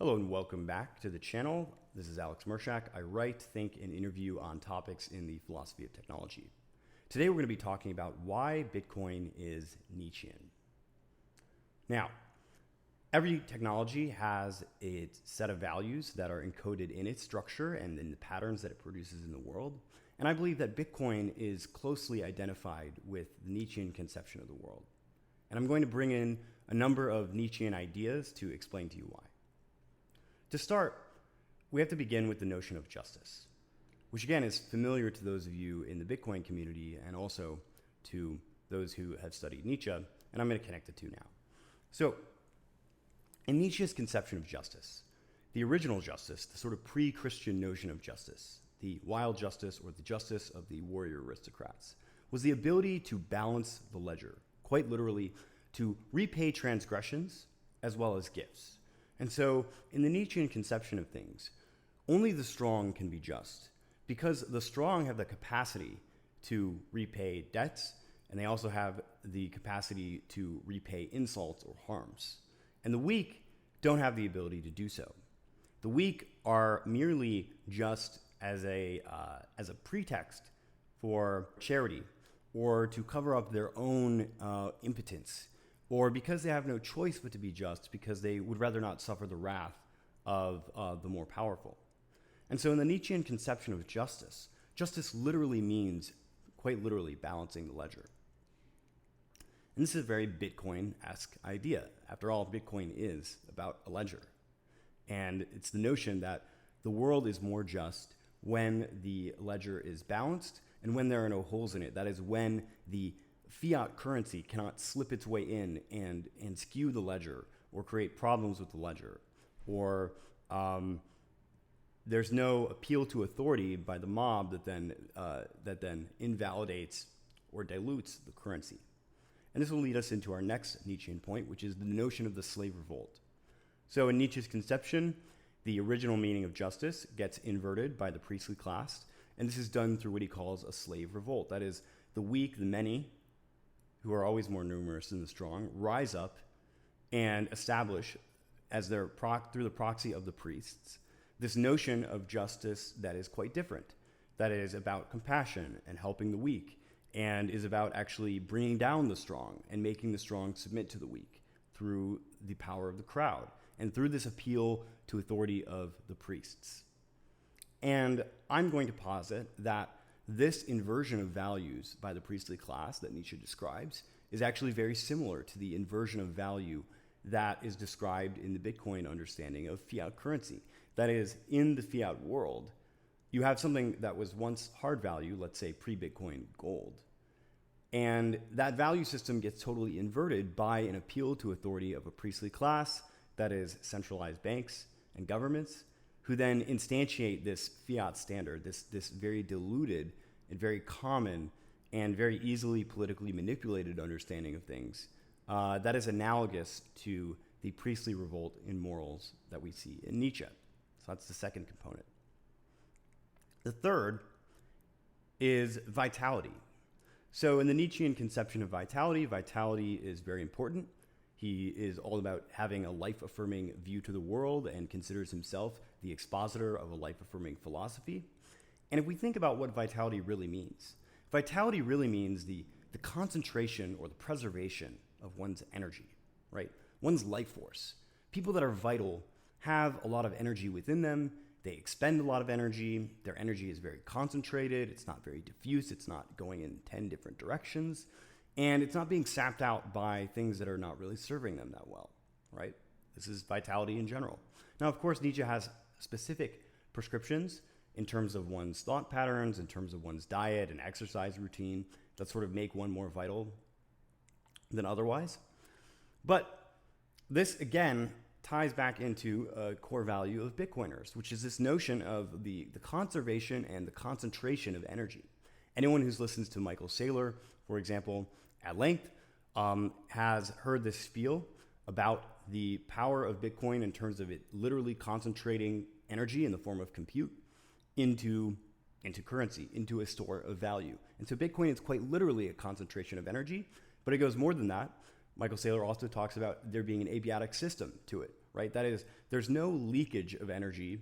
Hello and welcome back to the channel. This is Alex Mershak. I write, think, and interview on topics in the philosophy of technology. Today we're going to be talking about why Bitcoin is Nietzschean. Now, every technology has a set of values that are encoded in its structure and in the patterns that it produces in the world. And I believe that Bitcoin is closely identified with the Nietzschean conception of the world. And I'm going to bring in a number of Nietzschean ideas to explain to you why. To start, we have to begin with the notion of justice, which again is familiar to those of you in the Bitcoin community and also to those who have studied Nietzsche, and I'm going to connect the two now. So, in Nietzsche's conception of justice, the original justice, the sort of pre-Christian notion of justice, the wild justice or the justice of the warrior aristocrats, was the ability to balance the ledger, quite literally to repay transgressions as well as gifts. And so, in the Nietzschean conception of things, only the strong can be just, because the strong have the capacity to repay debts, and they also have the capacity to repay insults or harms. And the weak don't have the ability to do so. The weak are merely just as a pretext for charity, or to cover up their own impotence, or because they have no choice but to be just, because they would rather not suffer the wrath of the more powerful. And so in the Nietzschean conception of justice, justice literally means, quite literally, balancing the ledger. And this is a very Bitcoin-esque idea. After all, Bitcoin is about a ledger. And it's the notion that the world is more just when the ledger is balanced and when there are no holes in it. That is, when the fiat currency cannot slip its way in and skew the ledger or create problems with the ledger, or there's no appeal to authority by the mob that then invalidates or dilutes the currency. And this will lead us into our next Nietzschean point, which is the notion of the slave revolt. So in Nietzsche's conception, the original meaning of justice gets inverted by the priestly class, and this is done through what he calls a slave revolt. That is, the weak, the many, who are always more numerous than the strong, rise up and establish, as through the proxy of the priests, this notion of justice that is quite different, that is about compassion and helping the weak, and is about actually bringing down the strong and making the strong submit to the weak through the power of the crowd and through this appeal to authority of the priests. And I'm going to posit that this inversion of values by the priestly class that Nietzsche describes is actually very similar to the inversion of value that is described in the Bitcoin understanding of fiat currency. That is, in the fiat world, you have something that was once hard value, let's say pre-Bitcoin gold, and that value system gets totally inverted by an appeal to authority of a priestly class, that is centralized banks and governments, who then instantiate this fiat standard, this very diluted and very common and very easily politically manipulated understanding of things that is analogous to the priestly revolt in morals that we see in Nietzsche. So that's the second component. The third is vitality. So in the Nietzschean conception of vitality, vitality is very important. He is all about having a life-affirming view to the world and considers himself the expositor of a life-affirming philosophy. And if we think about what vitality really means, vitality really means the concentration or the preservation of one's energy, right? One's life force. People that are vital have a lot of energy within them. They expend a lot of energy. Their energy is very concentrated. It's not very diffuse. It's not going in 10 different directions. And it's not being sapped out by things that are not really serving them that well, right? This is vitality in general. Now, of course, Nietzsche has specific prescriptions in terms of one's thought patterns, in terms of one's diet and exercise routine that sort of make one more vital than otherwise. But this, again, ties back into a core value of Bitcoiners, which is this notion of the conservation and the concentration of energy. Anyone who's listened to Michael Saylor, for example, at length, has heard this spiel about the power of Bitcoin in terms of it literally concentrating energy in the form of compute into currency, into a store of value. And so Bitcoin is quite literally a concentration of energy, but it goes more than that. Michael Saylor also talks about there being an abiotic system to it, right? That is, there's no leakage of energy,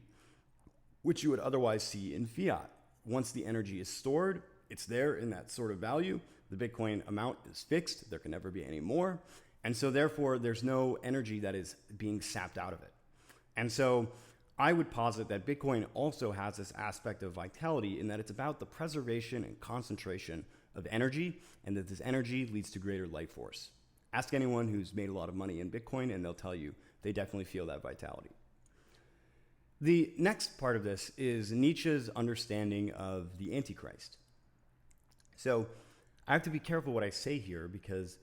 which you would otherwise see in fiat. Once the energy is stored, it's there in that sort of value. The Bitcoin amount is fixed. There can never be any more. And so therefore, there's no energy that is being sapped out of it. And so I would posit that Bitcoin also has this aspect of vitality in that it's about the preservation and concentration of energy, and that this energy leads to greater life force. Ask anyone who's made a lot of money in Bitcoin, and they'll tell you they definitely feel that vitality. The next part of this is Nietzsche's understanding of the Antichrist. So I have to be careful what I say here, because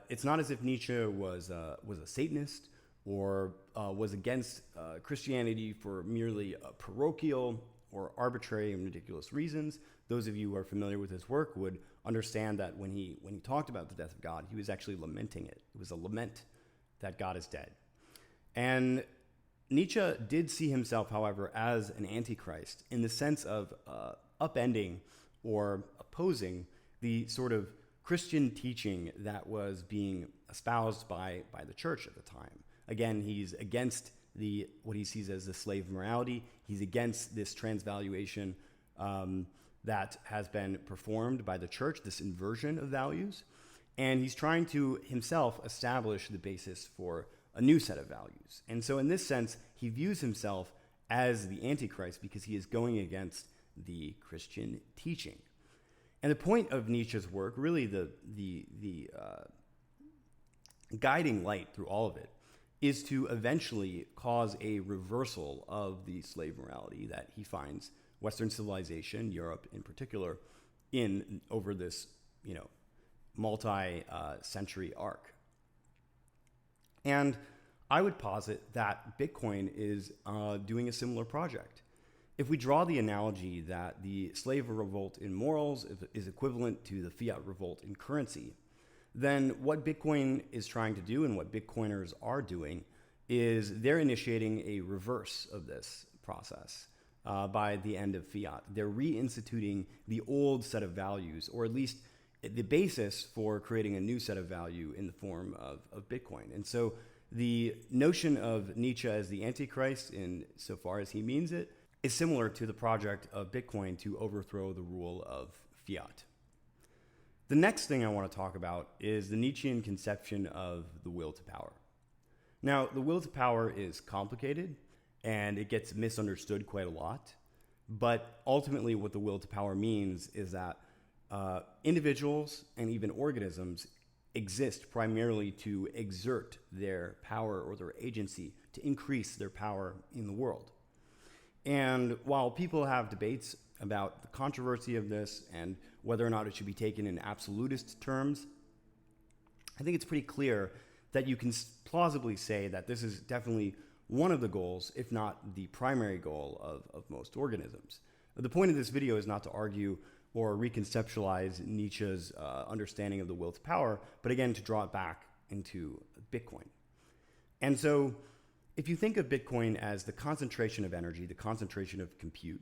it's not as if Nietzsche was a Satanist or was against Christianity for merely parochial or arbitrary and ridiculous reasons. Those of you who are familiar with his work would understand that when he talked about the death of God, he was actually lamenting it. It was a lament that God is dead. And Nietzsche did see himself, however, as an antichrist in the sense of upending or opposing the sort of Christian teaching that was being espoused by the church at the time. Again, he's against what he sees as the slave morality. He's against this transvaluation that has been performed by the church, this inversion of values. And he's trying to himself establish the basis for a new set of values. And so in this sense, he views himself as the Antichrist because he is going against the Christian teaching. And the point of Nietzsche's work, really the guiding light through all of it, is to eventually cause a reversal of the slave morality that he finds Western civilization, Europe in particular, in over this, multi-century arc. And I would posit that Bitcoin is doing a similar project. If we draw the analogy that the slave revolt in morals is equivalent to the fiat revolt in currency, then what Bitcoin is trying to do and what Bitcoiners are doing is they're initiating a reverse of this process by the end of fiat. They're reinstituting the old set of values, or at least the basis for creating a new set of value in the form of Bitcoin. And so the notion of Nietzsche as the Antichrist, in so far as he means it, is similar to the project of Bitcoin to overthrow the rule of fiat. The next thing I want to talk about is the Nietzschean conception of the will to power. Now, the will to power is complicated and it gets misunderstood quite a lot, but ultimately what the will to power means is that individuals and even organisms exist primarily to exert their power or their agency, to increase their power in the world. And while people have debates about the controversy of this and whether or not it should be taken in absolutist terms, I think it's pretty clear that you can plausibly say that this is definitely one of the goals, if not the primary goal of most organisms. The point of this video is not to argue or reconceptualize Nietzsche's understanding of the will to power, but again, to draw it back into Bitcoin. And so if you think of Bitcoin as the concentration of energy, the concentration of compute,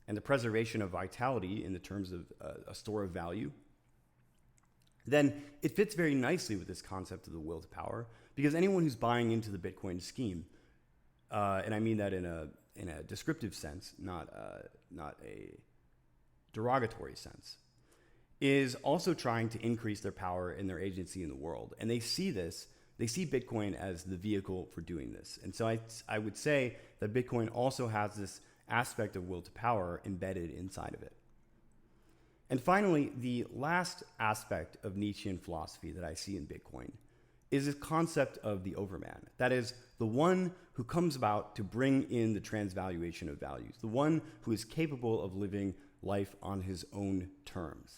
and the preservation of vitality in the terms of a store of value, then it fits very nicely with this concept of the will to power, because anyone who's buying into the Bitcoin scheme, and I mean that in a descriptive sense, not a derogatory sense, is also trying to increase their power and their agency in the world. And they see Bitcoin as the vehicle for doing this. And so I would say that Bitcoin also has this aspect of will to power embedded inside of it. And finally, the last aspect of Nietzschean philosophy that I see in Bitcoin is this concept of the Overman. That is, the one who comes about to bring in the transvaluation of values, the one who is capable of living life on his own terms.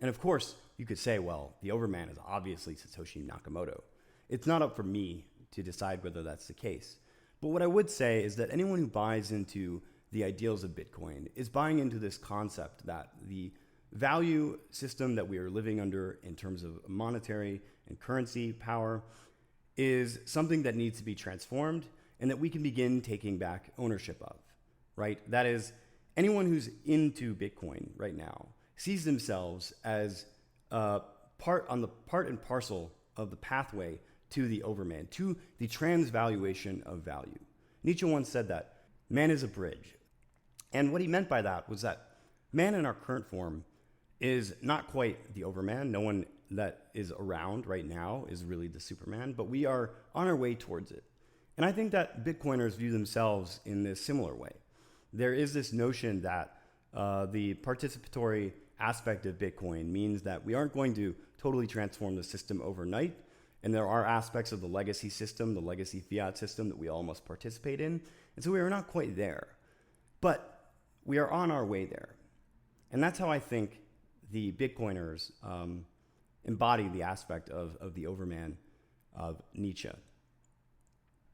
And of course, you could say, well, the Overman is obviously Satoshi Nakamoto. It's not up for me to decide whether that's the case. But what I would say is that anyone who buys into the ideals of Bitcoin is buying into this concept that the value system that we are living under in terms of monetary and currency power is something that needs to be transformed and that we can begin taking back ownership of, right? That is, anyone who's into Bitcoin right now sees themselves as part and parcel of the pathway to the Overman, to the transvaluation of value. Nietzsche once said that man is a bridge. And what he meant by that was that man in our current form is not quite the Overman. No one that is around right now is really the Superman, but we are on our way towards it. And I think that Bitcoiners view themselves in this similar way. There is this notion that the participatory aspect of Bitcoin means that we aren't going to totally transform the system overnight. And there are aspects of the legacy system, the legacy fiat system, that we all must participate in. And so we are not quite there. But we are on our way there. And that's how I think the Bitcoiners embody the aspect of the Overman of Nietzsche.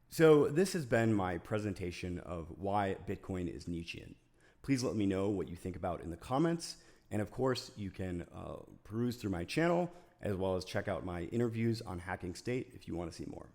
So this has been my presentation of why Bitcoin is Nietzschean. Please let me know what you think about in the comments. And of course, you can peruse through my channel, as well as check out my interviews on Hacking State if you want to see more.